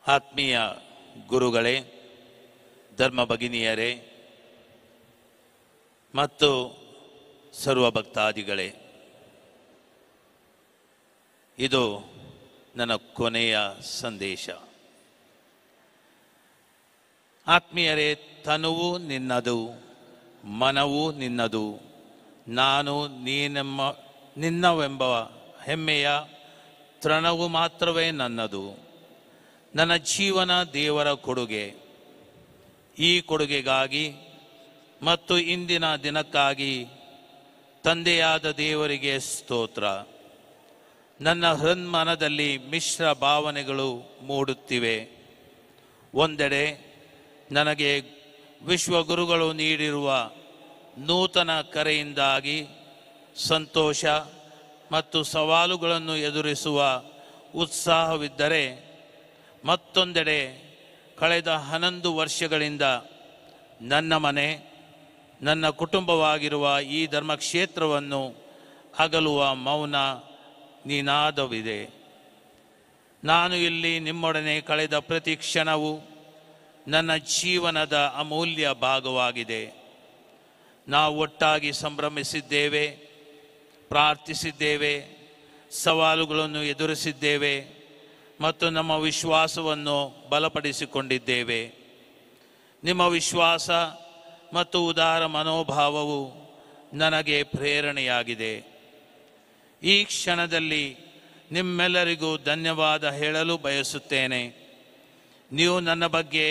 ಆತ್ಮೀಯ ಗುರುಗಳೇ, ಧರ್ಮ ಭಗಿನಿಯರೇ ಮತ್ತು ಸರ್ವಭಕ್ತಾದಿಗಳೇ, ಇದು ನನ್ನ ಕೊನೆಯ ಸಂದೇಶ. ಆತ್ಮೀಯರೇ, ತನುವು ನಿನ್ನದು, ಮನವು ನಿನ್ನದು, ನಾನು ನಿನ್ನವೆಂಬ ಹೆಮ್ಮೆಯ ತೃಣವು ಮಾತ್ರವೇ ನನ್ನದು. ನನ್ನ ಜೀವನ ದೇವರ ಕೊಡುಗೆ. ಈ ಕೊಡುಗೆಗಾಗಿ ಮತ್ತು ಇಂದಿನ ದಿನಕ್ಕಾಗಿ ತಂದೆಯಾದ ದೇವರಿಗೆ ಸ್ತೋತ್ರ. ನನ್ನ ಹೃನ್ಮನದಲ್ಲಿ ಮಿಶ್ರ ಭಾವನೆಗಳು ಮೂಡುತ್ತಿವೆ. ಒಂದೆಡೆ ನನಗೆ ವಿಶ್ವಗುರುಗಳು ನೀಡಿರುವ ನೂತನ ಕರೆಯಿಂದಾಗಿ ಸಂತೋಷ ಮತ್ತು ಸವಾಲುಗಳನ್ನು ಎದುರಿಸುವ ಉತ್ಸಾಹವಿದ್ದರೆ, ಮತ್ತೊಂದೆಡೆ ಕಳೆದ 11 ವರ್ಷಗಳಿಂದ ನನ್ನ ಮನೆ, ನನ್ನ ಕುಟುಂಬವಾಗಿರುವ ಈ ಧರ್ಮಕ್ಷೇತ್ರವನ್ನು ಅಗಲುವ ಮೌನ ನಿನಾದವಿದೆ. ನಾನು ಇಲ್ಲಿ ನಿಮ್ಮೊಡನೆ ಕಳೆದ ಪ್ರತಿ ಕ್ಷಣವೂ ನನ್ನ ಜೀವನದ ಅಮೂಲ್ಯ ಭಾಗವಾಗಿದೆ. ನಾವು ಒಟ್ಟಾಗಿ ಸಂಭ್ರಮಿಸಿದ್ದೇವೆ, ಪ್ರಾರ್ಥಿಸಿದ್ದೇವೆ, ಸವಾಲುಗಳನ್ನು ಎದುರಿಸಿದ್ದೇವೆ ಮತ್ತು ನಮ್ಮ ವಿಶ್ವಾಸವನ್ನು ಬಲಪಡಿಸಿಕೊಂಡಿದ್ದೇವೆ. ನಿಮ್ಮ ವಿಶ್ವಾಸ ಮತ್ತು ಉದಾರ ಮನೋಭಾವವು ನನಗೆ ಪ್ರೇರಣೆಯಾಗಿದೆ. ಈ ಕ್ಷಣದಲ್ಲಿ ನಿಮ್ಮೆಲ್ಲರಿಗೂ ಧನ್ಯವಾದ ಹೇಳಲು ಬಯಸುತ್ತೇನೆ. ನೀವು ನನ್ನ ಬಗ್ಗೆ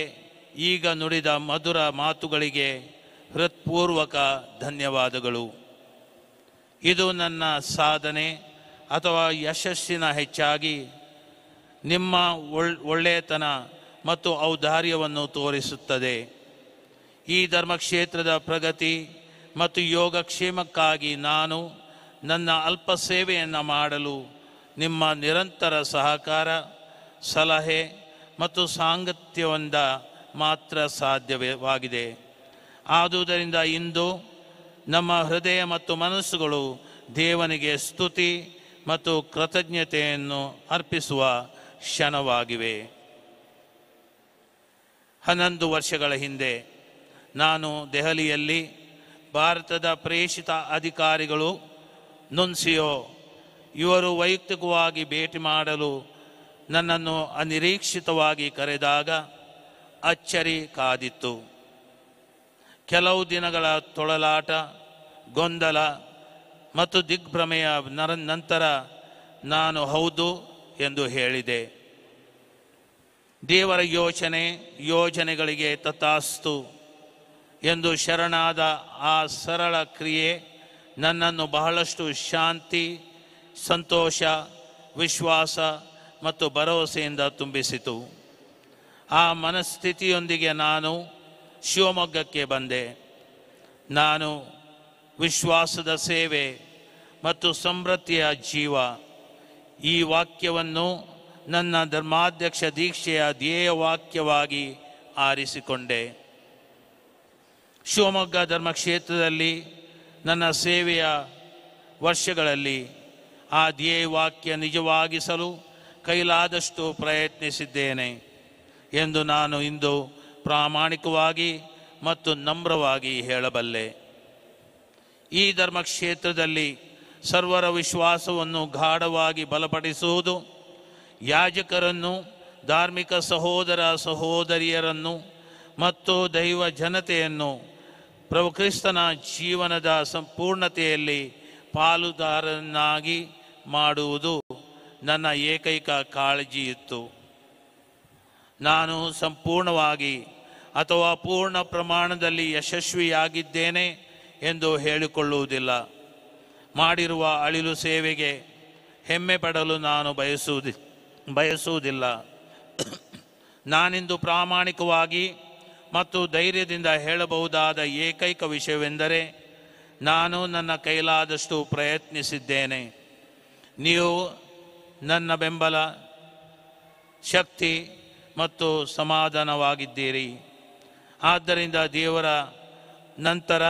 ಈಗ ನುಡಿದ ಮಧುರ ಮಾತುಗಳಿಗೆ ಹೃತ್ಪೂರ್ವಕ ಧನ್ಯವಾದಗಳು. ಇದು ನನ್ನ ಸಾಧನೆ ಅಥವಾ ಯಶಸ್ಸಿನ ಹೆಚ್ಚಾಗಿ ನಿಮ್ಮ ಒಳ್ಳೆಯತನ ಮತ್ತು ಔದಾರ್ಯವನ್ನು ತೋರಿಸುತ್ತದೆ. ಈ ಧರ್ಮಕ್ಷೇತ್ರದ ಪ್ರಗತಿ ಮತ್ತು ಯೋಗಕ್ಷೇಮಕ್ಕಾಗಿ ನಾನು ನನ್ನ ಅಲ್ಪ ಸೇವೆಯನ್ನು ಮಾಡಲು ನಿಮ್ಮ ನಿರಂತರ ಸಹಕಾರ, ಸಲಹೆ ಮತ್ತು ಸಾಂಗತ್ಯದಿಂದ ಮಾತ್ರ ಸಾಧ್ಯವಾಗಿದೆ. ಆದುದರಿಂದ ಇಂದು ನಮ್ಮ ಹೃದಯ ಮತ್ತು ಮನಸ್ಸುಗಳು ದೇವನಿಗೆ ಸ್ತುತಿ ಮತ್ತು ಕೃತಜ್ಞತೆಯನ್ನು ಅರ್ಪಿಸುವ ಕ್ಷಣವಾಗಿವೆ. 11 ವರ್ಷಗಳ ಹಿಂದೆ ನಾನು ದೆಹಲಿಯಲ್ಲಿ ಭಾರತದ ಪ್ರೇಷಿತ ಅಧಿಕಾರಿಗಳು ನುನ್ಸಿಯೋ ಇವರು ವೈಯಕ್ತಿಕವಾಗಿ ಭೇಟಿ ಮಾಡಲು ನನ್ನನ್ನು ಅನಿರೀಕ್ಷಿತವಾಗಿ ಕರೆದಾಗ ಅಚ್ಚರಿ ಕಾದಿತ್ತು. ಕೆಲವು ದಿನಗಳ ತೊಳಲಾಟ, ಗೊಂದಲ ಮತ್ತು ದಿಗ್ಭ್ರಮೆಯ ನಂತರ ನಾನು ಹೌದು ಎಂದು ಹೇಳಿದೆ. ದೇವರ ಯೋಜನೆಗಳಿಗೆ ತಥಾಸ್ತು ಎಂದು ಶರಣಾದ ಆ ಸರಳ ಕ್ರಿಯೆ ನನ್ನನ್ನು ಬಹಳಷ್ಟು ಶಾಂತಿ, ಸಂತೋಷ, ವಿಶ್ವಾಸ ಮತ್ತು ಭರವಸೆಯಿಂದ ತುಂಬಿಸಿತು. ಆ ಮನಸ್ಥಿತಿಯೊಂದಿಗೆ ನಾನು ಶಿವಮೊಗ್ಗಕ್ಕೆ ಬಂದೆ. ನಾನು ವಿಶ್ವಾಸದ ಸೇವೆ ಮತ್ತು ಸಮೃದ್ಧಿಯ ಜೀವ, ಈ ವಾಕ್ಯವನ್ನು ನನ್ನ ಧರ್ಮಾಧ್ಯಕ್ಷ ದೀಕ್ಷೆಯ ಧ್ಯೇಯ ವಾಕ್ಯವಾಗಿ ಆರಿಸಿಕೊಂಡೆ. ಶಿವಮೊಗ್ಗ ಧರ್ಮಕ್ಷೇತ್ರದಲ್ಲಿ ನನ್ನ ಸೇವೆಯ ವರ್ಷಗಳಲ್ಲಿ ಆ ಧ್ಯೇಯ ವಾಕ್ಯ ನಿಜವಾಗಿಸಲು ಕೈಲಾದಷ್ಟು ಪ್ರಯತ್ನಿಸಿದ್ದೇನೆ ಎಂದು ನಾನು ಇಂದು ಪ್ರಾಮಾಣಿಕವಾಗಿ ಮತ್ತು ನಮ್ರವಾಗಿ ಹೇಳಬಲ್ಲೆ. ಈ ಧರ್ಮಕ್ಷೇತ್ರದಲ್ಲಿ ಸರ್ವರ ವಿಶ್ವಾಸವನ್ನು ಗಾಢವಾಗಿ ಬಲಪಡಿಸುವುದು, ಯಾಜಕರನ್ನು, ಧಾರ್ಮಿಕ ಸಹೋದರ ಸಹೋದರಿಯರನ್ನು ಮತ್ತು ದೈವ ಜನತೆಯನ್ನು ಪ್ರಭು ಕ್ರಿಸ್ತನ ಜೀವನದ ಸಂಪೂರ್ಣತೆಯಲ್ಲಿ ಪಾಲುದಾರನಾಗಿ ಮಾಡುವುದು ನನ್ನ ಏಕೈಕ ಕಾಳಜಿಯಿತ್ತು. ನಾನು ಸಂಪೂರ್ಣವಾಗಿ ಅಥವಾ ಪೂರ್ಣ ಪ್ರಮಾಣದಲ್ಲಿ ಯಶಸ್ವಿಯಾಗಿದ್ದೇನೆ ಎಂದು ಹೇಳಿಕೊಳ್ಳುವುದಿಲ್ಲ. ಮಾಡಿರುವ ಅಳಿಲು ಸೇವೆಗೆ ಹೆಮ್ಮೆ ಪಡಲು ನಾನು ಬಯಸುವುದಿಲ್ಲ. ನಾನಿಂದು ಪ್ರಾಮಾಣಿಕವಾಗಿ ಮತ್ತು ಧೈರ್ಯದಿಂದ ಹೇಳಬಹುದಾದ ಏಕೈಕ ವಿಷಯವೆಂದರೆ, ನಾನು ನನ್ನ ಕೈಲಾದಷ್ಟು ಪ್ರಯತ್ನಿಸಿದ್ದೇನೆ. ನೀವು ನನ್ನ ಬೆಂಬಲ, ಶಕ್ತಿ ಮತ್ತು ಸಮಾಧಾನವಾಗಿದ್ದೀರಿ. ಆದ್ದರಿಂದ ದೇವರ ನಂತರ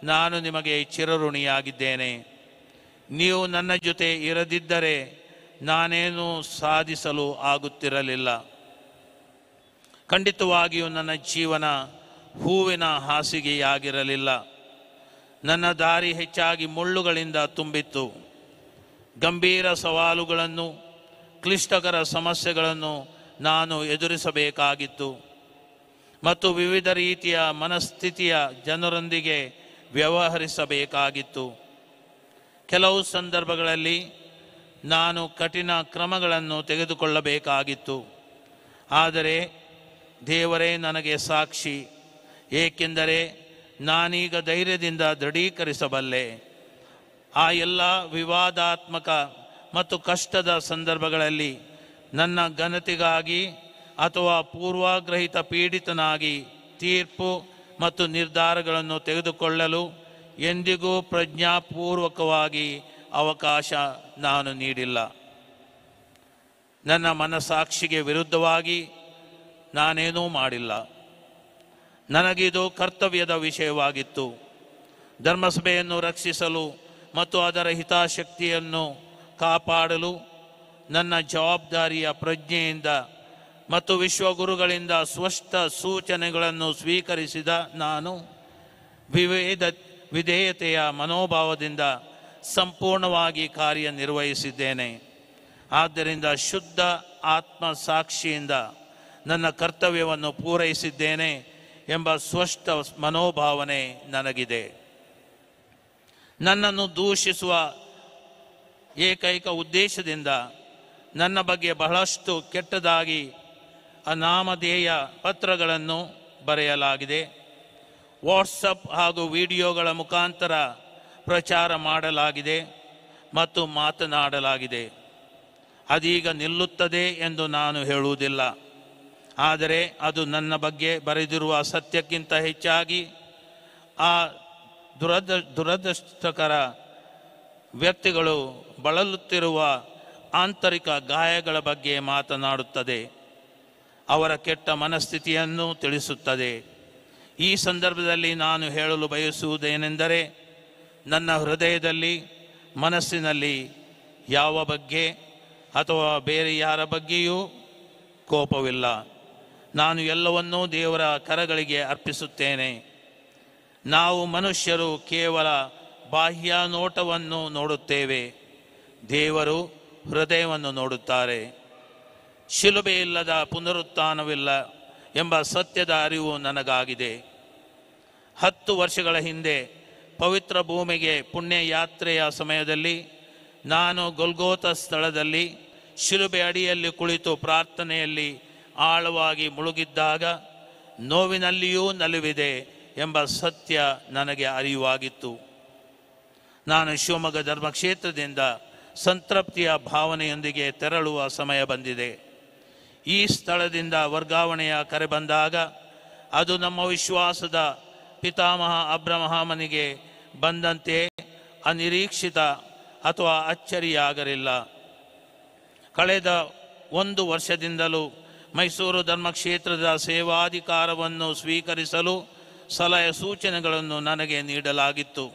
ನಾನು ನಿಮಗೆ ಚಿರಋಣಿಯಾಗಿದ್ದೇನೆ. ನೀವು ನನ್ನ ಜೊತೆ ಇರದಿದ್ದರೆ ನಾನೇನು ಸಾಧಿಸಲು ಆಗುತ್ತಿರಲಿಲ್ಲ. ಖಂಡಿತವಾಗಿಯೂ ನನ್ನ ಜೀವನ ಹೂವಿನ ಹಾಸಿಗೆಯಾಗಿರಲಿಲ್ಲ. ನನ್ನ ದಾರಿ ಹೆಚ್ಚಾಗಿ ಮುಳ್ಳುಗಳಿಂದ ತುಂಬಿತ್ತು. ಗಂಭೀರ ಸವಾಲುಗಳನ್ನು, ಕ್ಲಿಷ್ಟಕರ ಸಮಸ್ಯೆಗಳನ್ನು ನಾನು ಎದುರಿಸಬೇಕಾಗಿತ್ತು ಮತ್ತು ವಿವಿಧ ರೀತಿಯ ಮನಸ್ಥಿತಿಯ ಜನರೊಂದಿಗೆ ವ್ಯವಹರಿಸಬೇಕಾಗಿತ್ತು. ಕೆಲವು ಸಂದರ್ಭಗಳಲ್ಲಿ ನಾನು ಕಠಿಣ ಕ್ರಮಗಳನ್ನು ತೆಗೆದುಕೊಳ್ಳಬೇಕಾಗಿತ್ತು. ಆದರೆ ದೇವರೇ ನನಗೆ ಸಾಕ್ಷಿ, ಏಕೆಂದರೆ ನಾನೀಗ ಧೈರ್ಯದಿಂದ ದೃಢೀಕರಿಸಬಲ್ಲೆ. ಆ ಎಲ್ಲ ವಿವಾದಾತ್ಮಕ ಮತ್ತು ಕಷ್ಟದ ಸಂದರ್ಭಗಳಲ್ಲಿ ನನ್ನ ಘನತೆಗಾಗಿ ಅಥವಾ ಪೂರ್ವಾಗ್ರಹಿತ ಪೀಡಿತನಾಗಿ ತೀರ್ಪು ಮತ್ತು ನಿರ್ಧಾರಗಳನ್ನು ತೆಗೆದುಕೊಳ್ಳಲು ಎಂದಿಗೂ ಪ್ರಜ್ಞಾಪೂರ್ವಕವಾಗಿ ಅವಕಾಶ ನಾನು ನೀಡಿಲ್ಲ. ನನ್ನ ಮನಸ್ಸಾಕ್ಷಿಗೆ ವಿರುದ್ಧವಾಗಿ ನಾನೇನೂ ಮಾಡಿಲ್ಲ. ನನಗಿದು ಕರ್ತವ್ಯದ ವಿಷಯವಾಗಿತ್ತು. ಧರ್ಮಸಭೆಯನ್ನು ರಕ್ಷಿಸಲು ಮತ್ತು ಅದರ ಹಿತಾಸಕ್ತಿಯನ್ನು ಕಾಪಾಡಲು ನನ್ನ ಜವಾಬ್ದಾರಿಯ ಪ್ರಜ್ಞೆಯಿಂದ ಮತ್ತು ವಿಶ್ವಗುರುಗಳಿಂದ ಸ್ಪಷ್ಟ ಸೂಚನೆಗಳನ್ನು ಸ್ವೀಕರಿಸಿದ ನಾನು ವಿಧೇಯತೆಯ ಮನೋಭಾವದಿಂದ ಸಂಪೂರ್ಣವಾಗಿ ಕಾರ್ಯನಿರ್ವಹಿಸಿದ್ದೇನೆ. ಆದ್ದರಿಂದ ಶುದ್ಧ ಆತ್ಮಸಾಕ್ಷಿಯಿಂದ ನನ್ನ ಕರ್ತವ್ಯವನ್ನು ಪೂರೈಸಿದ್ದೇನೆ ಎಂಬ ಸ್ಪಷ್ಟ ಮನೋಭಾವನೆ ನನಗಿದೆ. ನನ್ನನ್ನು ದೂಷಿಸುವ ಏಕೈಕ ಉದ್ದೇಶದಿಂದ ನನ್ನ ಬಗ್ಗೆ ಬಹಳಷ್ಟು ಕೆಟ್ಟದಾಗಿ ಅನಾಮಧೇಯ ಪತ್ರಗಳನ್ನು ಬರೆಯಲಾಗಿದೆ. ವಾಟ್ಸಪ್ ಹಾಗೂ ವಿಡಿಯೋಗಳ ಮುಖಾಂತರ ಪ್ರಚಾರ ಮಾಡಲಾಗಿದೆ ಮತ್ತು ಮಾತನಾಡಲಾಗಿದೆ. ಅದೀಗ ನಿಲ್ಲುತ್ತದೆ ಎಂದು ನಾನು ಹೇಳುವುದಿಲ್ಲ. ಆದರೆ ಅದು ನನ್ನ ಬಗ್ಗೆ ಬರೆದಿರುವ ಸತ್ಯಕ್ಕಿಂತ ಹೆಚ್ಚಾಗಿ ಆ ದುರದೃಷ್ಟಕರ ವ್ಯಕ್ತಿಗಳು ಬಳಲುತ್ತಿರುವ ಆಂತರಿಕ ಗಾಯಗಳ ಬಗ್ಗೆ ಮಾತನಾಡುತ್ತದೆ. ಅವರ ಕೆಟ್ಟ ಮನಸ್ಥಿತಿಯನ್ನು ತಿಳಿಸುತ್ತದೆ. ಈ ಸಂದರ್ಭದಲ್ಲಿ ನಾನು ಹೇಳಲು ಬಯಸುವುದೇನೆಂದರೆ, ನನ್ನ ಹೃದಯದಲ್ಲಿ, ಮನಸ್ಸಿನಲ್ಲಿ ಯಾವ ಬಗ್ಗೆ ಅಥವಾ ಬೇರೆ ಯಾರ ಬಗ್ಗೆಯೂ ಕೋಪವಿಲ್ಲ. ನಾನು ಎಲ್ಲವನ್ನೂ ದೇವರ ಕರಗಳಿಗೆ ಅರ್ಪಿಸುತ್ತೇನೆ. ನಾವು ಮನುಷ್ಯರು ಕೇವಲ ಬಾಹ್ಯ ನೋಟವನ್ನು ನೋಡುತ್ತೇವೆ, ದೇವರು ಹೃದಯವನ್ನು ನೋಡುತ್ತಾರೆ. ಶಿಲುಬೆ ಇಲ್ಲದ ಪುನರುತ್ಥಾನವಿಲ್ಲ ಎಂಬ ಸತ್ಯದ ಅರಿವು ನನಗಾಗಿದೆ. 10 ವರ್ಷಗಳ ಹಿಂದೆ ಪವಿತ್ರ ಭೂಮಿಗೆ ಪುಣ್ಯ ಯಾತ್ರೆಯ ಸಮಯದಲ್ಲಿ ನಾನು ಗೊಲ್ಗೋತ ಸ್ಥಳದಲ್ಲಿ ಶಿಲುಬೆ ಅಡಿಯಲ್ಲಿ ಕುಳಿತು ಪ್ರಾರ್ಥನೆಯಲ್ಲಿ ಆಳವಾಗಿ ಮುಳುಗಿದ್ದಾಗ ನೋವಿನಲ್ಲಿಯೂ ನಲಿವಿದೆ ಎಂಬ ಸತ್ಯ ನನಗೆ ಅರಿವಾಗಿತ್ತು. ನಾನು ಶಿವಮೊಗ್ಗ ಧರ್ಮಕ್ಷೇತ್ರದಿಂದ ಸಂತೃಪ್ತಿಯ ಭಾವನೆಯೊಂದಿಗೆ ತೆರಳುವ ಸಮಯ ಬಂದಿದೆ. ಈ ಸ್ಥಳದಿಂದ ವರ್ಗಾವಣೆಯ ಕರೆ ಬಂದಾಗ ಅದು ನಮ್ಮ ವಿಶ್ವಾಸದ ಪಿತಾಮಹ ಅಬ್ರಹಾಮನಿಗೆ ಬಂದಂತೆ ಅನಿರೀಕ್ಷಿತ ಅಥವಾ ಅಚ್ಚರಿಯಾಗಲಿಲ್ಲ. ಕಳೆದ 1 ವರ್ಷದಿಂದಲೂ ಮೈಸೂರು ಧರ್ಮಕ್ಷೇತ್ರದ ಸೇವಾಧಿಕಾರವನ್ನು ಸ್ವೀಕರಿಸಲು ಸಲಹೆ ಸೂಚನೆಗಳನ್ನು ನನಗೆ ನೀಡಲಾಗಿತ್ತು.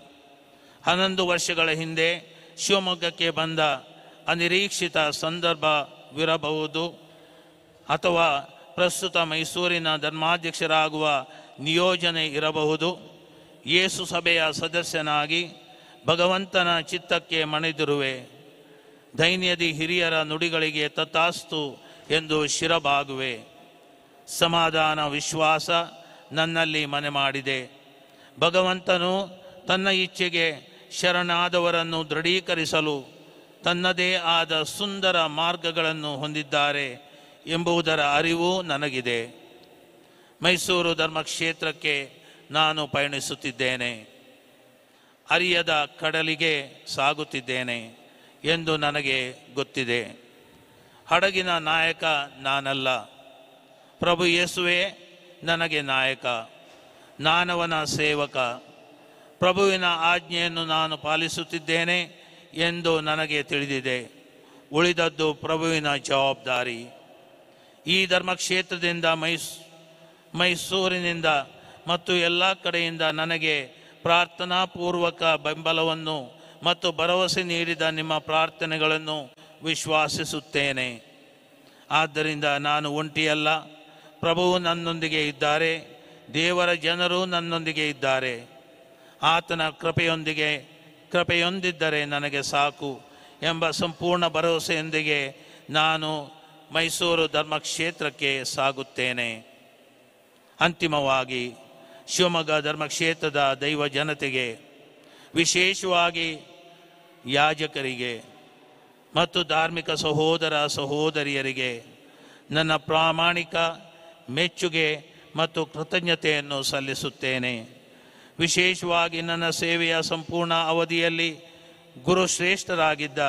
11 ವರ್ಷಗಳ ಹಿಂದೆ ಶಿವಮೊಗ್ಗಕ್ಕೆ ಬಂದ ಅನಿರೀಕ್ಷಿತ ಸಂದರ್ಭವಿರಬಹುದು ಅಥವಾ ಪ್ರಸ್ತುತ ಮೈಸೂರಿನ ಧರ್ಮಾಧ್ಯಕ್ಷರಾಗುವ ನಿಯೋಜನೆ ಇರಬಹುದು. ಯೇಸು ಸಭೆಯ ಸದಸ್ಯನಾಗಿ ಭಗವಂತನ ಚಿತ್ತಕ್ಕೆ ಮಣಿದಿರುವೆ. ದೈನ್ಯದಿ ಹಿರಿಯರ ನುಡಿಗಳಿಗೆ ತಥಾಸ್ತು ಎಂದು ಶಿರಬಾಗುವೆ. ಸಮಾಧಾನ ವಿಶ್ವಾಸ ನನ್ನಲ್ಲಿ ಮನೆ ಮಾಡಿದೆ. ಭಗವಂತನು ತನ್ನ ಇಚ್ಛೆಗೆ ಶರಣಾದವರನ್ನು ದೃಢೀಕರಿಸಲು ತನ್ನದೇ ಆದ ಸುಂದರ ಮಾರ್ಗಗಳನ್ನು ಹೊಂದಿದ್ದಾರೆ ಎಂಬುದರ ಅರಿವು ನನಗಿದೆ. ಮೈಸೂರು ಧರ್ಮಕ್ಷೇತ್ರಕ್ಕೆ ನಾನು ಪಯಣಿಸುತ್ತಿದ್ದೇನೆ. ಅರಿಯದ ಕಡಲಿಗೆ ಸಾಗುತ್ತಿದ್ದೇನೆ ಎಂದು ನನಗೆ ಗೊತ್ತಿದೆ. ಹಡಗಿನ ನಾಯಕ ನಾನಲ್ಲ, ಪ್ರಭು ಯೇಸುವೇ ನನಗೆ ನಾಯಕ. ನಾನವನ ಸೇವಕ. ಪ್ರಭುವಿನ ಆಜ್ಞೆಯನ್ನು ನಾನು ಪಾಲಿಸುತ್ತಿದ್ದೇನೆ ಎಂದು ನನಗೆ ತಿಳಿದಿದೆ. ಉಳಿದದ್ದು ಪ್ರಭುವಿನ ಜವಾಬ್ದಾರಿ. ಈ ಧರ್ಮಕ್ಷೇತ್ರದಿಂದ ಮೈಸೂರಿನಿಂದ ಮತ್ತು ಎಲ್ಲ ಕಡೆಯಿಂದ ನನಗೆ ಪ್ರಾರ್ಥನಾಪೂರ್ವಕ ಬೆಂಬಲವನ್ನು ಮತ್ತು ಭರವಸೆ ನೀಡಿದ ನಿಮ್ಮ ಪ್ರಾರ್ಥನೆಗಳನ್ನು ವಿಶ್ವಾಸಿಸುತ್ತೇನೆ. ಆದ್ದರಿಂದ ನಾನು ಒಂಟಿಯಲ್ಲ, ಪ್ರಭುವು ನನ್ನೊಂದಿಗೆ ಇದ್ದಾರೆ, ದೇವರ ಜನರು ನನ್ನೊಂದಿಗೆ ಇದ್ದಾರೆ. ಆತನ ಕೃಪೆಯೊಂದಿದ್ದರೆ ನನಗೆ ಸಾಕು ಎಂಬ ಸಂಪೂರ್ಣ ಭರವಸೆಯೊಂದಿಗೆ ನಾನು ಮೈಸೂರು ಧರ್ಮಕ್ಷೇತ್ರಕ್ಕೆ ಸಾಗುತ್ತೇನೆ. ಅಂತಿಮವಾಗಿ ಶಿವಮೊಗ್ಗ ಧರ್ಮಕ್ಷೇತ್ರದ ದೈವ ಜನತೆಗೆ, ವಿಶೇಷವಾಗಿ ಯಾಜಕರಿಗೆ ಮತ್ತು ಧಾರ್ಮಿಕ ಸಹೋದರ ಸಹೋದರಿಯರಿಗೆ ನನ್ನ ಪ್ರಾಮಾಣಿಕ ಮೆಚ್ಚುಗೆ ಮತ್ತು ಕೃತಜ್ಞತೆಯನ್ನು ಸಲ್ಲಿಸುತ್ತೇನೆ. ವಿಶೇಷವಾಗಿ ನನ್ನ ಸೇವೆಯ ಸಂಪೂರ್ಣ ಅವಧಿಯಲ್ಲಿ ಗುರುಶ್ರೇಷ್ಠರಾಗಿದ್ದ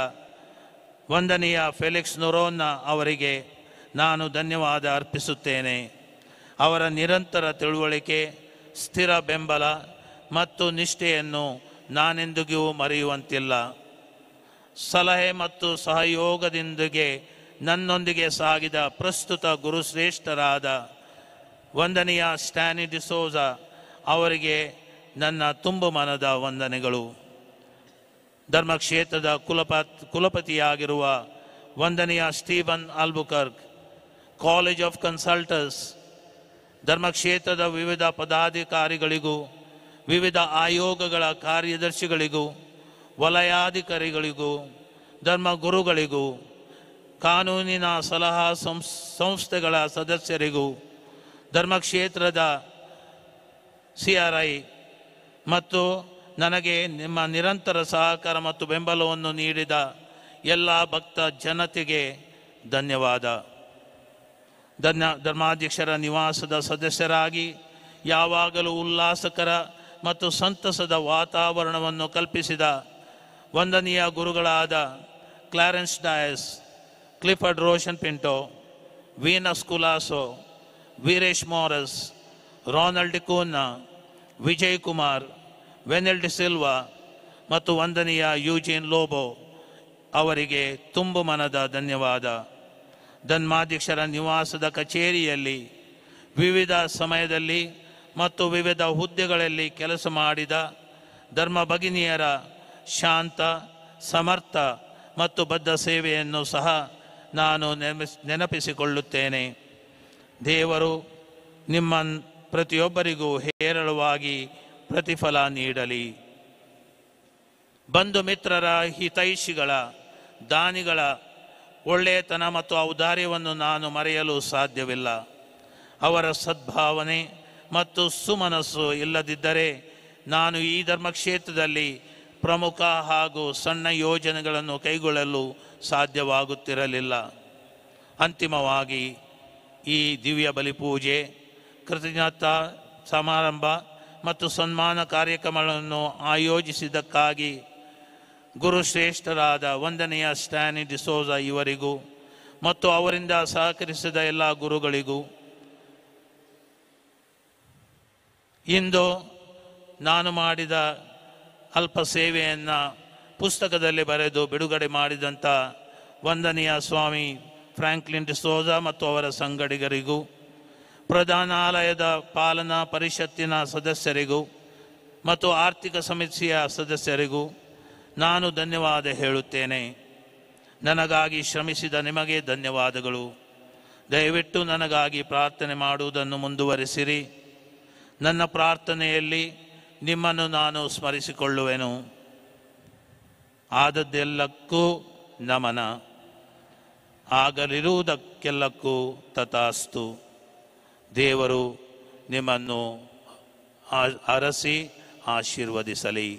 ವಂದನೀಯ ಫೆಲಿಕ್ಸ್ ನೊರೋನ್ನ ಅವರಿಗೆ ನಾನು ಧನ್ಯವಾದ ಅರ್ಪಿಸುತ್ತೇನೆ. ಅವರ ನಿರಂತರ ತಿಳುವಳಿಕೆ, ಸ್ಥಿರ ಬೆಂಬಲ ಮತ್ತು ನಿಷ್ಠೆಯನ್ನು ನಾನೆಂದಿಗೂ ಮರೆಯುವಂತಿಲ್ಲ. ಸಲಹೆ ಮತ್ತು ಸಹಯೋಗದೊಂದಿಗೆ ನನ್ನೊಂದಿಗೆ ಸಾಗಿದ ಪ್ರಸ್ತುತ ಗುರುಶ್ರೇಷ್ಠರಾದ ವಂದನೀಯ ಸ್ಟ್ಯಾನಿ ಡಿಸೋಜ ಅವರಿಗೆ ನನ್ನ ತುಂಬು ಮನದ ವಂದನೆಗಳು. ಧರ್ಮಕ್ಷೇತ್ರದ ಕುಲಪತಿಯಾಗಿರುವ ವಂದನೀಯ ಸ್ಟೀಫನ್ ಆಲ್ಬುಕರ್ಕ್, ಕಾಲೇಜ್ ಆಫ್ ಕನ್ಸಲ್ಟರ್ಸ್, ಧರ್ಮಕ್ಷೇತ್ರದ ವಿವಿಧ ಪದಾಧಿಕಾರಿಗಳಿಗೂ, ವಿವಿಧ ಆಯೋಗಗಳ ಕಾರ್ಯದರ್ಶಿಗಳಿಗೂ, ವಲಯಾಧಿಕಾರಿಗಳಿಗೂ, ಧರ್ಮಗುರುಗಳಿಗೂ, ಕಾನೂನಿನ ಸಲಹಾ ಸಂಸ್ಥೆಗಳ ಸದಸ್ಯರಿಗೂ, ಧರ್ಮಕ್ಷೇತ್ರದ CRI ಮತ್ತು ನನಗೆ ನಿಮ್ಮ ನಿರಂತರ ಸಹಕಾರ ಮತ್ತು ಬೆಂಬಲವನ್ನು ನೀಡಿದ ಎಲ್ಲ ಭಕ್ತ ಜನತೆಗೆ ಧನ್ಯವಾದ. ಧರ್ಮಾಧ್ಯಕ್ಷರ ನಿವಾಸದ ಸದಸ್ಯರಾಗಿ ಯಾವಾಗಲೂ ಉಲ್ಲಾಸಕರ ಮತ್ತು ಸಂತಸದ ವಾತಾವರಣವನ್ನು ಕಲ್ಪಿಸಿದ ವಂದನೀಯ ಗುರುಗಳಾದ ಕ್ಲಾರೆನ್ಸ್ ಡಯಸ್, ಕ್ಲಿಫರ್ಡ್ ರೋಷನ್ ಪಿಂಟೋ, ವೀನಸ್ ಕುಲಾಸೋ, ವೀರೇಶ್ ಮೋರಸ್, ರಾನಲ್ಡ್ ಡಿಕೋನ್ನ, ವಿಜಯ್ ಕುಮಾರ್, ವೆನೆಲ್ ಡಿ ಸಿಲ್ವಾ ಮತ್ತು ವಂದನೀಯ ಯೂಜಿನ್ ಲೋಬೋ ಅವರಿಗೆ ತುಂಬು ಮನದ ಧನ್ಯವಾದ. ಧರ್ಮಾಧ್ಯಕ್ಷರ ನಿವಾಸದ ಕಚೇರಿಯಲ್ಲಿ ವಿವಿಧ ಸಮಯದಲ್ಲಿ ಮತ್ತು ವಿವಿಧ ಹುದ್ದೆಗಳಲ್ಲಿ ಕೆಲಸ ಮಾಡಿದ ಧರ್ಮ ಭಗಿನಿಯರ ಶಾಂತ, ಸಮರ್ಥ ಮತ್ತು ಬದ್ಧ ಸೇವೆಯನ್ನು ಸಹ ನಾನು ನೆನಪಿಸಿಕೊಳ್ಳುತ್ತೇನೆ. ದೇವರು ನಿಮ್ಮ ಪ್ರತಿಯೊಬ್ಬರಿಗೂ ಹೇರಳವಾಗಿ ಪ್ರತಿಫಲ ನೀಡಲಿ. ಬಂಧು ಮಿತ್ರರ, ಹಿತೈಷಿಗಳ, ದಾನಿಗಳ ಒಳ್ಳೆಯತನ ಮತ್ತು ಔದಾರ್ಯವನ್ನು ನಾನು ಮರೆಯಲು ಸಾಧ್ಯವಿಲ್ಲ. ಅವರ ಸದ್ಭಾವನೆ ಮತ್ತು ಸುಮನಸ್ಸು ಇಲ್ಲದಿದ್ದರೆ ನಾನು ಈ ಧರ್ಮಕ್ಷೇತ್ರದಲ್ಲಿ ಪ್ರಮುಖ ಹಾಗೂ ಸಣ್ಣ ಯೋಜನೆಗಳನ್ನು ಕೈಗೊಳ್ಳಲು ಸಾಧ್ಯವಾಗುತ್ತಿರಲಿಲ್ಲ. ಅಂತಿಮವಾಗಿ ಈ ದಿವ್ಯ ಬಲಿಪೂಜೆ, ಕೃತಜ್ಞತಾ ಸಮಾರಂಭ ಮತ್ತು ಸನ್ಮಾನ ಕಾರ್ಯಕ್ರಮಗಳನ್ನು ಆಯೋಜಿಸಿದ್ದಕ್ಕಾಗಿ ಗುರುಶ್ರೇಷ್ಠರಾದ ವಂದನೀಯ ಸ್ಟ್ಯಾನಿ ಡಿಸೋಜ ಇವರಿಗೂ ಮತ್ತು ಅವರಿಂದ ಸಹಕರಿಸಿದ ಎಲ್ಲ ಗುರುಗಳಿಗೂ, ಇಂದು ನಾನು ಮಾಡಿದ ಅಲ್ಪ ಸೇವೆಯನ್ನು ಪುಸ್ತಕದಲ್ಲಿ ಬರೆದು ಬಿಡುಗಡೆ ಮಾಡಿದಂಥ ವಂದನೀಯ ಸ್ವಾಮಿ ಫ್ರಾಂಕ್ಲಿನ್ ಡಿಸೋಜ ಮತ್ತು ಅವರ ಸಂಗಡಿಗರಿಗೂ, ಪ್ರಧಾನಾಲಯದ ಪಾಲನಾ ಪರಿಷತ್ತಿನ ಸದಸ್ಯರಿಗೂ ಮತ್ತು ಆರ್ಥಿಕ ಸಮಿತಿಯ ಸದಸ್ಯರಿಗೂ ನಾನು ಧನ್ಯವಾದ ಹೇಳುತ್ತೇನೆ. ನನಗಾಗಿ ಶ್ರಮಿಸಿದ ನಿಮಗೆ ಧನ್ಯವಾದಗಳು. ದಯವಿಟ್ಟು ನನಗಾಗಿ ಪ್ರಾರ್ಥನೆ ಮಾಡುವುದನ್ನು ಮುಂದುವರಿಸಿರಿ. ನನ್ನ ಪ್ರಾರ್ಥನೆಯಲ್ಲಿ ನಿಮ್ಮನ್ನು ನಾನು ಸ್ಮರಿಸಿಕೊಳ್ಳುವೆನು. ಆದದ್ದೆಲ್ಲಕ್ಕೂ ನಮನ, ಆಗಲಿರುವುದಕ್ಕೆಲ್ಲಕ್ಕೂ ತಥಾಸ್ತು. ದೇವರು ನಿಮ್ಮನ್ನು ಅರಸಿ ಆಶೀರ್ವದಿಸಲಿ.